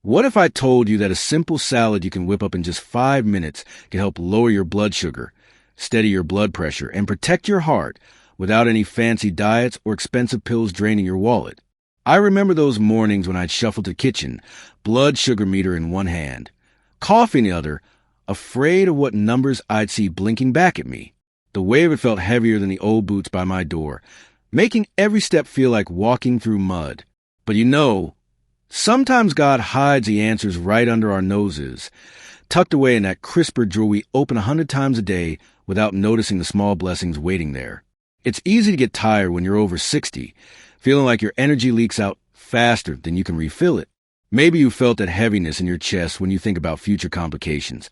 What if I told you that a simple salad you can whip up in just 5 minutes can help lower your blood sugar, steady your blood pressure, and protect your heart without any fancy diets or expensive pills draining your wallet? I remember those mornings when I'd shuffle to the kitchen, blood sugar meter in one hand, coffee in the other, afraid of what numbers I'd see blinking back at me. The weight of it felt heavier than the old boots by my door, making every step feel like walking through mud. But sometimes God hides the answers right under our noses, tucked away in that crisper drawer we open 100 times a day without noticing the small blessings waiting there. It's easy to get tired when you're over 60, feeling like your energy leaks out faster than you can refill it. Maybe you felt that heaviness in your chest when you think about future complications,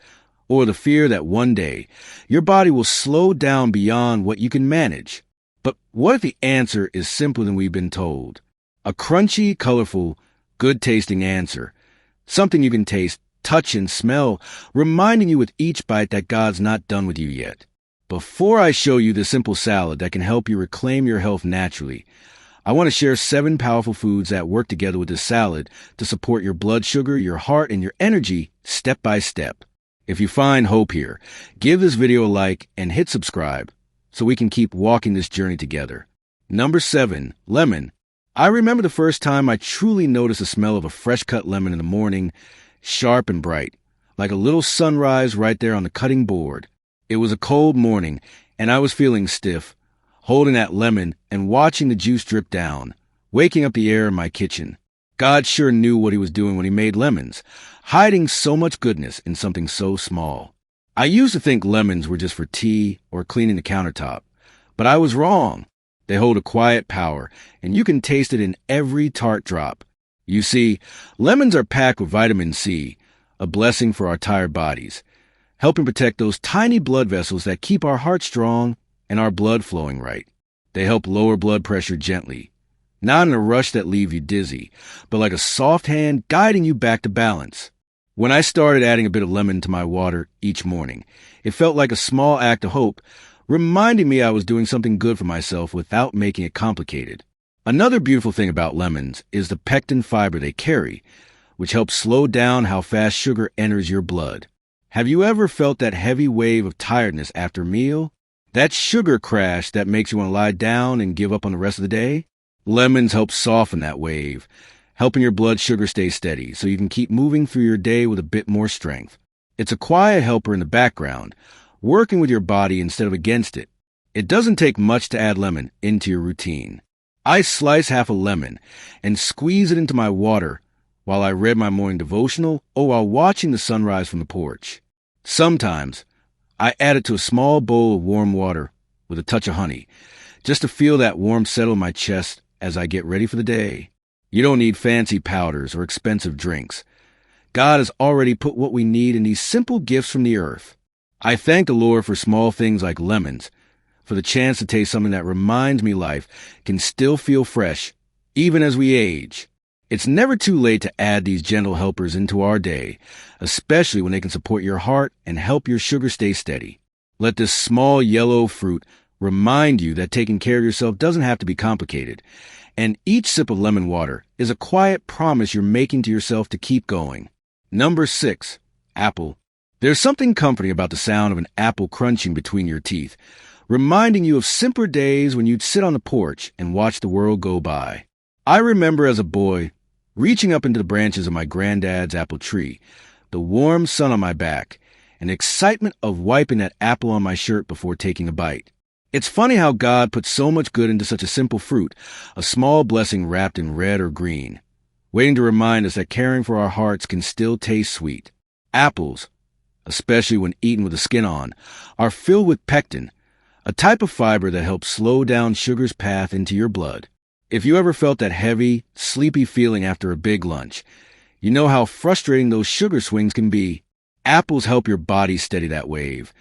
or the fear that one day your body will slow down beyond what you can manage. But what if the answer is simpler than we've been told? A crunchy, colorful, good-tasting answer. Something you can taste, touch, and smell, reminding you with each bite that God's not done with you yet. Before I show you the simple salad that can help you reclaim your health naturally, I want to share 7 powerful foods that work together with this salad to support your blood sugar, your heart, and your energy step by step. If you find hope here, give this video a like and hit subscribe so we can keep walking this journey together. Number 7, lemon. I remember the first time I truly noticed the smell of a fresh-cut lemon in the morning, sharp and bright, like a little sunrise right there on the cutting board. It was a cold morning, and I was feeling stiff, holding that lemon and watching the juice drip down, waking up the air in my kitchen. God sure knew what he was doing when he made lemons, hiding so much goodness in something so small. I used to think lemons were just for tea or cleaning the countertop, but I was wrong. They hold a quiet power, and you can taste it in every tart drop. You see, lemons are packed with vitamin C, a blessing for our tired bodies, helping protect those tiny blood vessels that keep our heart strong and our blood flowing right. They help lower blood pressure gently, not in a rush that leaves you dizzy, but like a soft hand guiding you back to balance. When I started adding a bit of lemon to my water each morning, it felt like a small act of hope, reminding me I was doing something good for myself without making it complicated. Another beautiful thing about lemons is the pectin fiber they carry, which helps slow down how fast sugar enters your blood. Have you ever felt that heavy wave of tiredness after a meal? That sugar crash that makes you want to lie down and give up on the rest of the day? Lemons help soften that wave, helping your blood sugar stay steady so you can keep moving through your day with a bit more strength. It's a quiet helper in the background, working with your body instead of against it. It doesn't take much to add lemon into your routine. I slice half a lemon and squeeze it into my water while I read my morning devotional or while watching the sunrise from the porch. Sometimes I add it to a small bowl of warm water with a touch of honey, just to feel that warmth settle in my chest as I get ready for the day. You don't need fancy powders or expensive drinks. God has already put what we need in these simple gifts from the earth. I thank the Lord for small things like lemons, for the chance to taste something that reminds me life can still feel fresh, even as we age. It's never too late to add these gentle helpers into our day, especially when they can support your heart and help your sugar stay steady. Let this small yellow fruit remind you that taking care of yourself doesn't have to be complicated, and each sip of lemon water is a quiet promise you're making to yourself to keep going. Number 6, apple. There's something comforting about the sound of an apple crunching between your teeth, reminding you of simpler days when you'd sit on the porch and watch the world go by. I remember as a boy reaching up into the branches of my granddad's apple tree, the warm sun on my back, and the excitement of wiping that apple on my shirt before taking a bite. It's funny how God put so much good into such a simple fruit, a small blessing wrapped in red or green, waiting to remind us that caring for our hearts can still taste sweet. Apples, especially when eaten with the skin on, are filled with pectin, a type of fiber that helps slow down sugar's path into your blood. If you ever felt that heavy, sleepy feeling after a big lunch, you know how frustrating those sugar swings can be. Apples help your body steady that wave,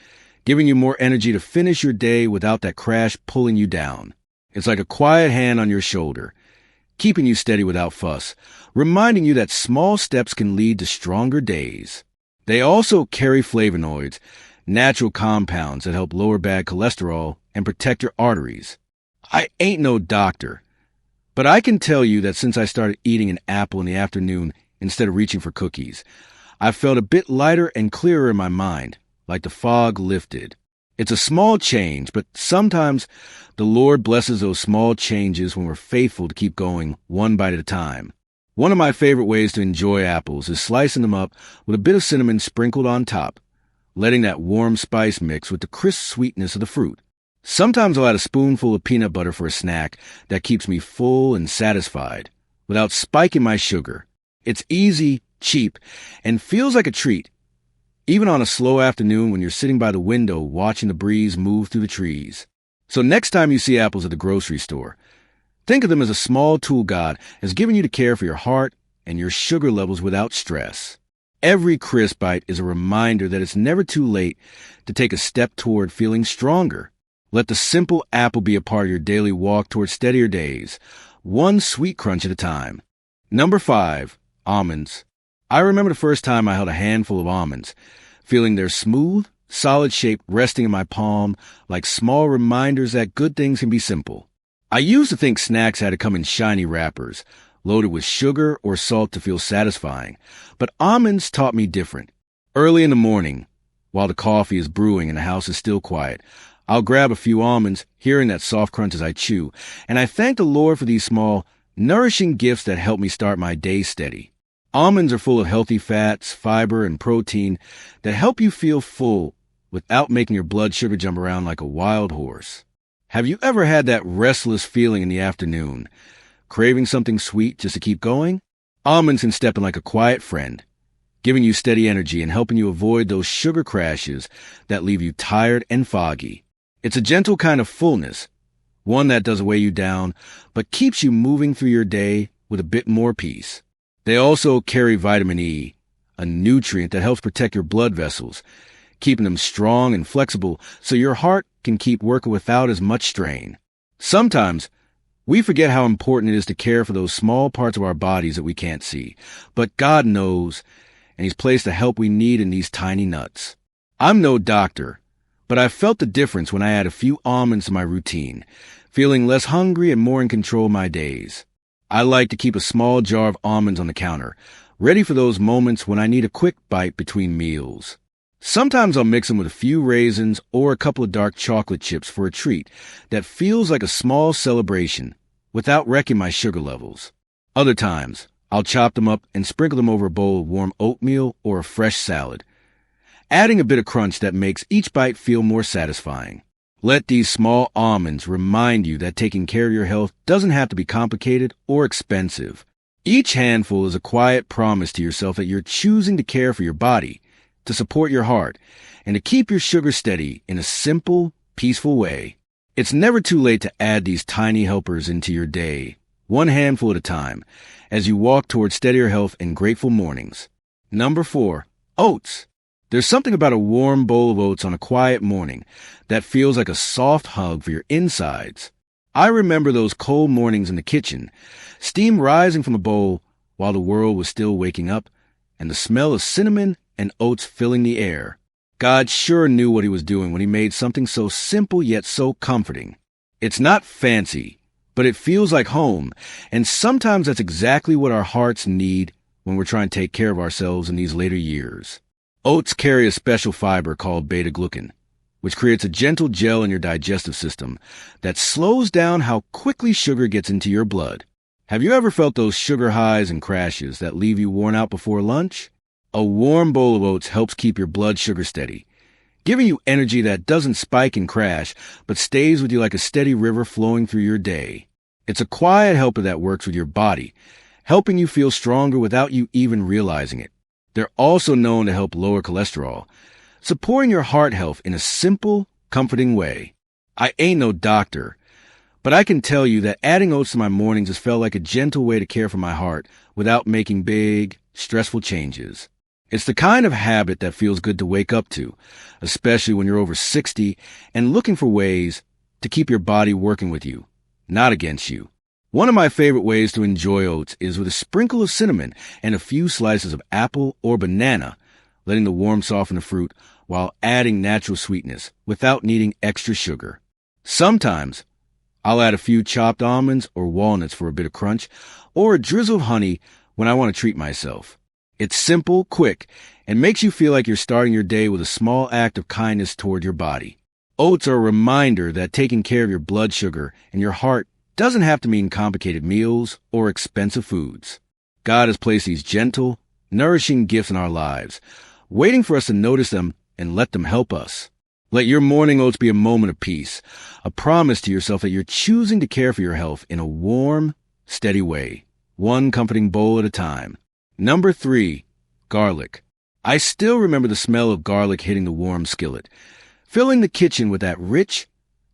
giving you more energy to finish your day without that crash pulling you down. It's like a quiet hand on your shoulder, keeping you steady without fuss, reminding you that small steps can lead to stronger days. They also carry flavonoids, natural compounds that help lower bad cholesterol and protect your arteries. I ain't no doctor, but I can tell you that since I started eating an apple in the afternoon, instead of reaching for cookies. I felt a bit lighter and clearer in my mind, like the fog lifted. It's a small change, but sometimes the Lord blesses those small changes when we're faithful to keep going one bite at a time. One of my favorite ways to enjoy apples is slicing them up with a bit of cinnamon sprinkled on top, letting that warm spice mix with the crisp sweetness of the fruit. Sometimes I'll add a spoonful of peanut butter for a snack that keeps me full and satisfied without spiking my sugar. It's easy, cheap, and feels like a treat, even on a slow afternoon when you're sitting by the window watching the breeze move through the trees. So next time you see apples at the grocery store, think of them as a small tool God has given you to care for your heart and your sugar levels without stress. Every crisp bite is a reminder that it's never too late to take a step toward feeling stronger. Let the simple apple be a part of your daily walk toward steadier days, one sweet crunch at a time. Number 5, almonds. I remember the first time I held a handful of almonds, feeling their smooth, solid shape resting in my palm like small reminders that good things can be simple. I used to think snacks had to come in shiny wrappers, loaded with sugar or salt to feel satisfying, but almonds taught me different. Early in the morning, while the coffee is brewing and the house is still quiet, I'll grab a few almonds, hearing that soft crunch as I chew, and I thank the Lord for these small, nourishing gifts that help me start my day steady. Almonds are full of healthy fats, fiber, and protein that help you feel full without making your blood sugar jump around like a wild horse. Have you ever had that restless feeling in the afternoon, craving something sweet just to keep going? Almonds can step in like a quiet friend, giving you steady energy and helping you avoid those sugar crashes that leave you tired and foggy. It's a gentle kind of fullness, one that doesn't weigh you down, but keeps you moving through your day with a bit more peace. They also carry vitamin E, a nutrient that helps protect your blood vessels, keeping them strong and flexible so your heart can keep working without as much strain. Sometimes, we forget how important it is to care for those small parts of our bodies that we can't see, but God knows, and He's placed the help we need in these tiny nuts. I'm no doctor, but I felt the difference when I add a few almonds to my routine, feeling less hungry and more in control of my days. I like to keep a small jar of almonds on the counter, ready for those moments when I need a quick bite between meals. Sometimes I'll mix them with a few raisins or a couple of dark chocolate chips for a treat that feels like a small celebration without wrecking my sugar levels. Other times, I'll chop them up and sprinkle them over a bowl of warm oatmeal or a fresh salad, adding a bit of crunch that makes each bite feel more satisfying. Let these small almonds remind you that taking care of your health doesn't have to be complicated or expensive. Each handful is a quiet promise to yourself that you're choosing to care for your body, to support your heart, and to keep your sugar steady in a simple, peaceful way. It's never too late to add these tiny helpers into your day, one handful at a time, as you walk toward steadier health and grateful mornings. Number 4, oats. There's something about a warm bowl of oats on a quiet morning that feels like a soft hug for your insides. I remember those cold mornings in the kitchen, steam rising from the bowl while the world was still waking up, and the smell of cinnamon and oats filling the air. God sure knew what He was doing when He made something so simple yet so comforting. It's not fancy, but it feels like home, and sometimes that's exactly what our hearts need when we're trying to take care of ourselves in these later years. Oats carry a special fiber called beta-glucan, which creates a gentle gel in your digestive system that slows down how quickly sugar gets into your blood. Have you ever felt those sugar highs and crashes that leave you worn out before lunch? A warm bowl of oats helps keep your blood sugar steady, giving you energy that doesn't spike and crash, but stays with you like a steady river flowing through your day. It's a quiet helper that works with your body, helping you feel stronger without you even realizing it. They're also known to help lower cholesterol, supporting your heart health in a simple, comforting way. I ain't no doctor, but I can tell you that adding oats to my mornings has felt like a gentle way to care for my heart without making big, stressful changes. It's the kind of habit that feels good to wake up to, especially when you're over 60 and looking for ways to keep your body working with you, not against you. One of my favorite ways to enjoy oats is with a sprinkle of cinnamon and a few slices of apple or banana, letting the warmth soften the fruit while adding natural sweetness without needing extra sugar. Sometimes, I'll add a few chopped almonds or walnuts for a bit of crunch, or a drizzle of honey when I want to treat myself. It's simple, quick, and makes you feel like you're starting your day with a small act of kindness toward your body. Oats are a reminder that taking care of your blood sugar and your heart doesn't have to mean complicated meals or expensive foods. God has placed these gentle, nourishing gifts in our lives, waiting for us to notice them and let them help us. Let your morning oats be a moment of peace, a promise to yourself that you're choosing to care for your health in a warm, steady way, one comforting bowl at a time. Number 3, garlic. I still remember the smell of garlic hitting the warm skillet, filling the kitchen with that rich,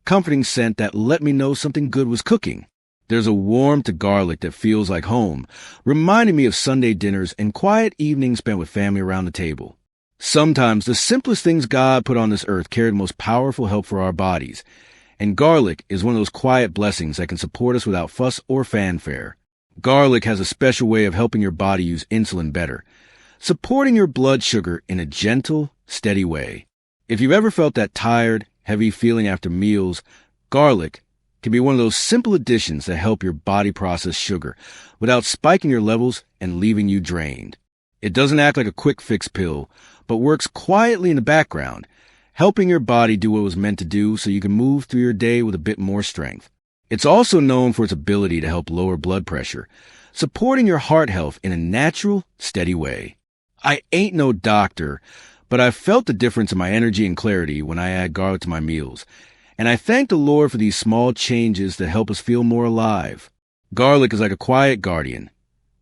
comforting scent that let me know something good was cooking. There's a warmth to garlic that feels like home, reminding me of Sunday dinners and quiet evenings spent with family around the table. Sometimes the simplest things God put on this earth carry the most powerful help for our bodies, and garlic is one of those quiet blessings that can support us without fuss or fanfare. Garlic has a special way of helping your body use insulin better, supporting your blood sugar in a gentle, steady way. If you've ever felt that tired, heavy feeling after meals, garlic can be one of those simple additions that help your body process sugar without spiking your levels and leaving you drained. It doesn't act like a quick fix pill, but works quietly in the background, helping your body do what it was meant to do so you can move through your day with a bit more strength. It's also known for its ability to help lower blood pressure, supporting your heart health in a natural, steady way. I ain't no doctor, but I've felt the difference in my energy and clarity when I add garlic to my meals, and I thank the Lord for these small changes that help us feel more alive. Garlic is like a quiet guardian,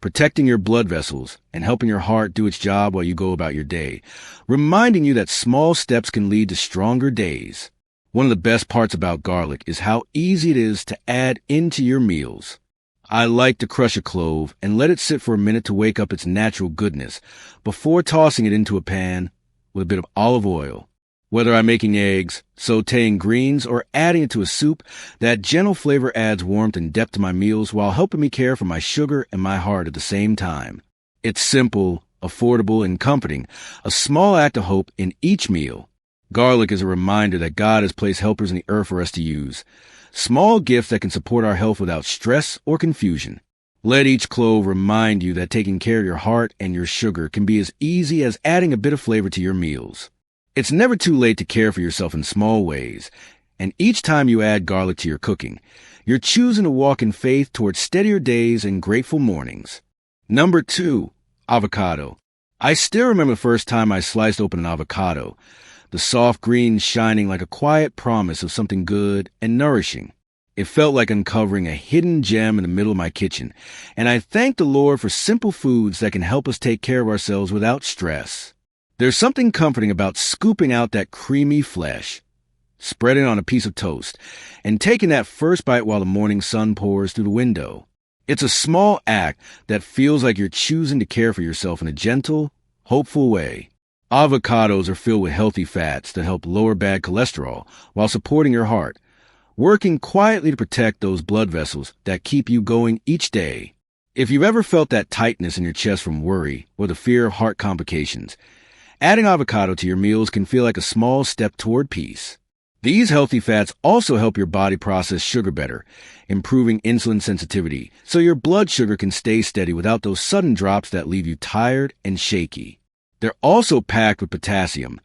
protecting your blood vessels and helping your heart do its job while you go about your day, reminding you that small steps can lead to stronger days. One of the best parts about garlic is how easy it is to add into your meals. I like to crush a clove and let it sit for a minute to wake up its natural goodness before tossing it into a pan with a bit of olive oil. Whether I'm making eggs, sautéing greens, or adding it to a soup, that gentle flavor adds warmth and depth to my meals while helping me care for my sugar and my heart at the same time. It's simple, affordable, and comforting, a small act of hope in each meal. Garlic is a reminder that God has placed helpers in the earth for us to use, small gifts that can support our health without stress or confusion. Let each clove remind you that taking care of your heart and your sugar can be as easy as adding a bit of flavor to your meals. It's never too late to care for yourself in small ways, and each time you add garlic to your cooking, you're choosing to walk in faith towards steadier days and grateful mornings. Number 2, avocado. I still remember the first time I sliced open an avocado, the soft green shining like a quiet promise of something good and nourishing. It felt like uncovering a hidden gem in the middle of my kitchen, and I thank the Lord for simple foods that can help us take care of ourselves without stress. There's something comforting about scooping out that creamy flesh, spreading it on a piece of toast, and taking that first bite while the morning sun pours through the window. It's a small act that feels like you're choosing to care for yourself in a gentle, hopeful way. Avocados are filled with healthy fats that help lower bad cholesterol while supporting your heart, working quietly to protect those blood vessels that keep you going each day. If you've ever felt that tightness in your chest from worry or the fear of heart complications, adding avocado to your meals can feel like a small step toward peace. These healthy fats also help your body process sugar better, improving insulin sensitivity, so your blood sugar can stay steady without those sudden drops that leave you tired and shaky. They're also packed with potassium,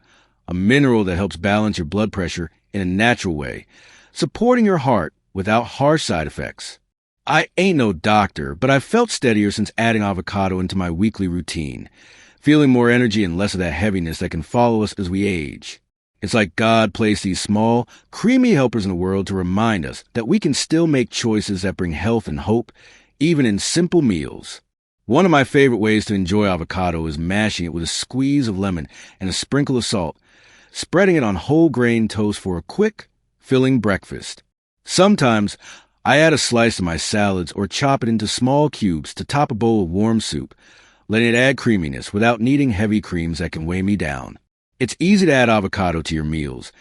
a mineral that helps balance your blood pressure in a natural way, supporting your heart without harsh side effects. I ain't no doctor, but I've felt steadier since adding avocado into my weekly routine, feeling more energy and less of that heaviness that can follow us as we age. It's like God placed these small, creamy helpers in the world to remind us that we can still make choices that bring health and hope, even in simple meals. One of my favorite ways to enjoy avocado is mashing it with a squeeze of lemon and a sprinkle of salt, spreading it on whole grain toast for a quick, filling breakfast. Sometimes I add a slice to my salads or chop it into small cubes to top a bowl of warm soup, letting it add creaminess without needing heavy creams that can weigh me down. It's easy to add avocado to your meals,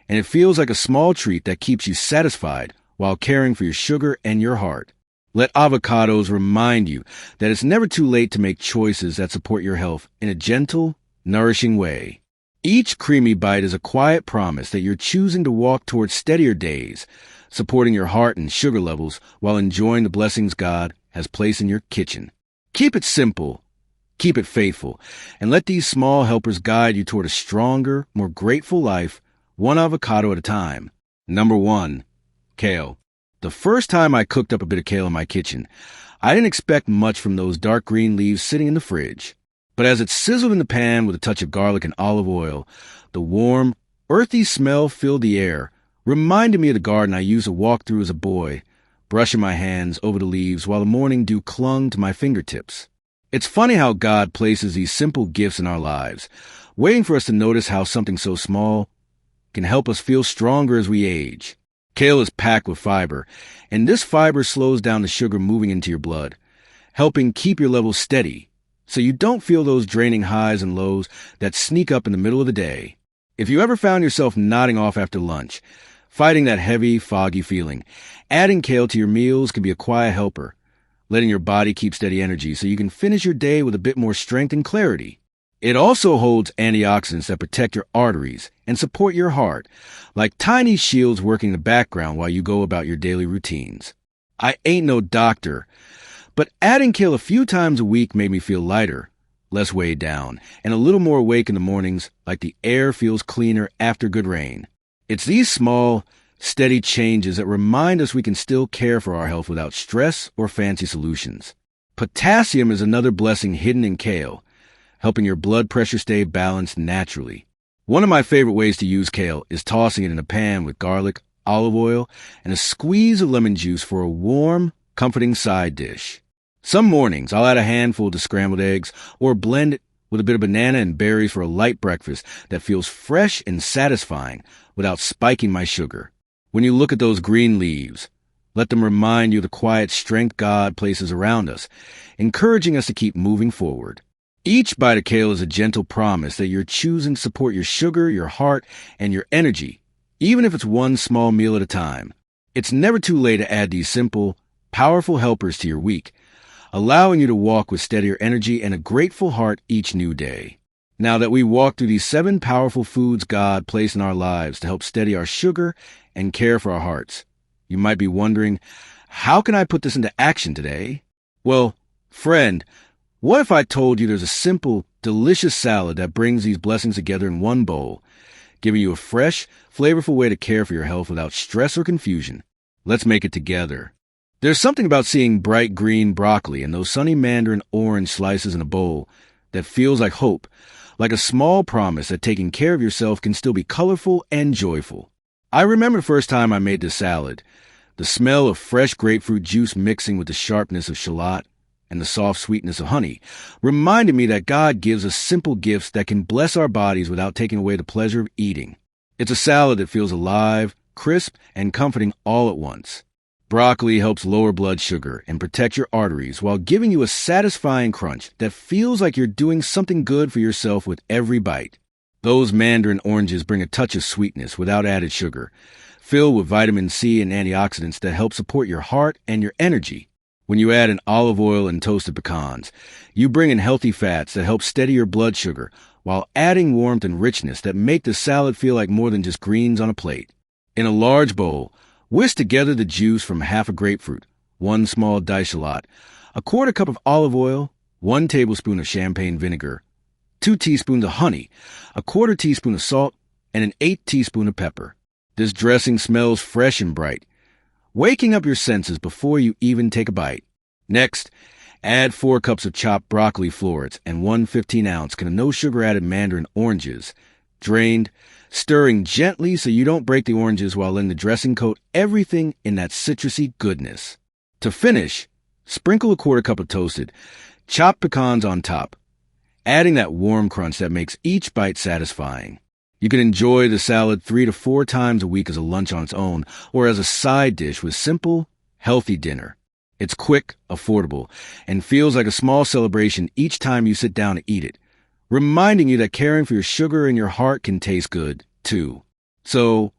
and it feels like a small treat that keeps you satisfied while caring for your sugar and your heart. Let avocados remind you that it's never too late to make choices that support your health in a gentle, nourishing way. Each creamy bite is a quiet promise that you're choosing to walk towards steadier days, supporting your heart and sugar levels while enjoying the blessings God has placed in your kitchen. Keep it simple, Keep it faithful, and let these small helpers guide you toward a stronger, more grateful life, one avocado at a time. Number 1. Kale. The first time I cooked up a bit of kale in my kitchen, I didn't expect much from those dark green leaves sitting in the fridge. But as it sizzled in the pan with a touch of garlic and olive oil, the warm, earthy smell filled the air, reminded me of the garden I used to walk through as a boy, brushing my hands over the leaves while the morning dew clung to my fingertips. It's funny how God places these simple gifts in our lives, waiting for us to notice how something so small can help us feel stronger as we age. Kale is packed with fiber, and this fiber slows down the sugar moving into your blood, helping keep your levels steady so you don't feel those draining highs and lows that sneak up in the middle of the day. If you ever found yourself nodding off after lunch, fighting that heavy, foggy feeling, adding kale to your meals can be a quiet helper, letting your body keep steady energy so you can finish your day with a bit more strength and clarity. It also holds antioxidants that protect your arteries and support your heart, like tiny shields working in the background while you go about your daily routines. I ain't no doctor, but adding kale a few times a week made me feel lighter, less weighed down, and a little more awake in the mornings, like the air feels cleaner after good rain. It's these small, steady changes that remind us we can still care for our health without stress or fancy solutions. Potassium is another blessing hidden in kale, helping your blood pressure stay balanced naturally. One of my favorite ways to use kale is tossing it in a pan with garlic, olive oil, and a squeeze of lemon juice for a warm, comforting side dish. Some mornings, I'll add a handful to scrambled eggs or blend it with a bit of banana and berries for a light breakfast that feels fresh and satisfying without spiking my sugar. When you look at those green leaves, let them remind you of the quiet strength God places around us, encouraging us to keep moving forward. Each bite of kale is a gentle promise that you're choosing to support your sugar, your heart, and your energy, even if it's one small meal at a time. It's never too late to add these simple, powerful helpers to your week, allowing you to walk with steadier energy and a grateful heart each new day. Now that we walk through these 7 powerful foods God placed in our lives to help steady our sugar and care for our hearts, you might be wondering, how can I put this into action today? Well, friend, what if I told you there's a simple, delicious salad that brings these blessings together in one bowl, giving you a fresh, flavorful way to care for your health without stress or confusion? Let's make it together. There's something about seeing bright green broccoli and those sunny Mandarin orange slices in a bowl that feels like hope, like a small promise that taking care of yourself can still be colorful and joyful. I remember the first time I made this salad. The smell of fresh grapefruit juice mixing with the sharpness of shallot and the soft sweetness of honey reminded me that God gives us simple gifts that can bless our bodies without taking away the pleasure of eating. It's a salad that feels alive, crisp, and comforting all at once. Broccoli helps lower blood sugar and protect your arteries while giving you a satisfying crunch that feels like you're doing something good for yourself with every bite. Those Mandarin oranges bring a touch of sweetness without added sugar, filled with vitamin C and antioxidants that help support your heart and your energy. When you add in olive oil and toasted pecans, you bring in healthy fats that help steady your blood sugar while adding warmth and richness that make the salad feel like more than just greens on a plate. In a large bowl, whisk together the juice from half a grapefruit, 1 small diced shallot, a 1/4 cup of olive oil, 1 tablespoon of champagne vinegar, 2 teaspoons of honey, a 1/4 teaspoon of salt, and an 1/8 teaspoon of pepper. This dressing smells fresh and bright, waking up your senses before you even take a bite. Next, add 4 cups of chopped broccoli florets and 1 15-ounce can of no sugar added Mandarin oranges, drained, stirring gently so you don't break the oranges while letting the dressing coat everything in that citrusy goodness. To finish, sprinkle a 1/4 cup of toasted, chopped pecans on top, adding that warm crunch that makes each bite satisfying. You can enjoy the salad 3 to 4 times a week as a lunch on its own or as a side dish with simple, healthy dinner. It's quick, affordable, and feels like a small celebration each time you sit down to eat it, reminding you that caring for your sugar and your heart can taste good, too. So,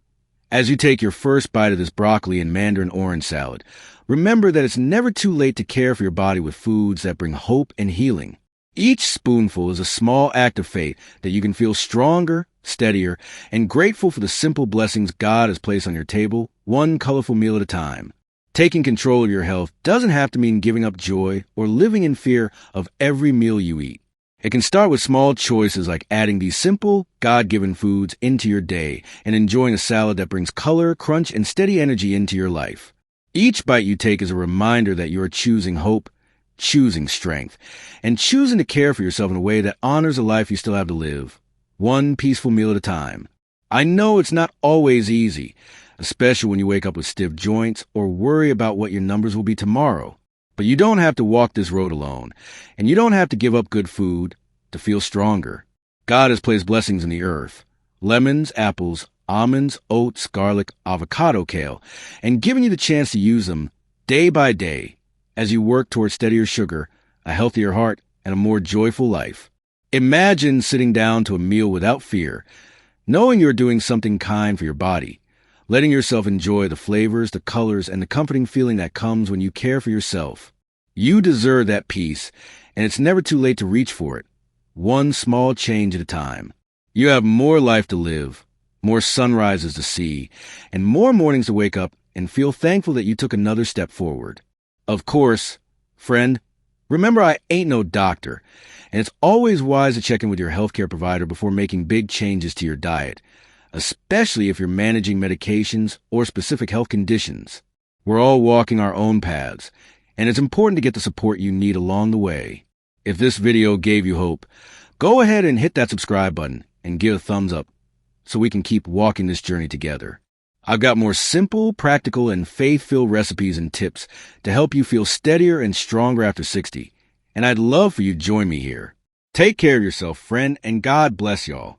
as you take your first bite of this broccoli and Mandarin orange salad, remember that it's never too late to care for your body with foods that bring hope and healing. Each spoonful is a small act of faith that you can feel stronger, steadier, and grateful for the simple blessings God has placed on your table, one colorful meal at a time. Taking control of your health doesn't have to mean giving up joy or living in fear of every meal you eat. It can start with small choices like adding these simple, God-given foods into your day and enjoying a salad that brings color, crunch, and steady energy into your life. Each bite you take is a reminder that you are choosing hope, choosing strength, and choosing to care for yourself in a way that honors the life you still have to live, one peaceful meal at a time. I know it's not always easy, especially when you wake up with stiff joints or worry about what your numbers will be tomorrow. But you don't have to walk this road alone, and you don't have to give up good food to feel stronger. God has placed blessings in the earth, lemons, apples, almonds, oats, garlic, avocado, kale, and giving you the chance to use them day by day as you work towards steadier sugar, a healthier heart, and a more joyful life. Imagine sitting down to a meal without fear, knowing you're doing something kind for your body, letting yourself enjoy the flavors, the colors, and the comforting feeling that comes when you care for yourself. You deserve that peace, and it's never too late to reach for it, one small change at a time. You have more life to live, more sunrises to see, and more mornings to wake up and feel thankful that you took another step forward. Of course, friend, remember I ain't no doctor, and it's always wise to check in with your healthcare provider before making big changes to your diet, especially if you're managing medications or specific health conditions. We're all walking our own paths, and it's important to get the support you need along the way. If this video gave you hope, go ahead and hit that subscribe button and give a thumbs up so we can keep walking this journey together. I've got more simple, practical, and faith-filled recipes and tips to help you feel steadier and stronger after 60, and I'd love for you to join me here. Take care of yourself, friend, and God bless y'all.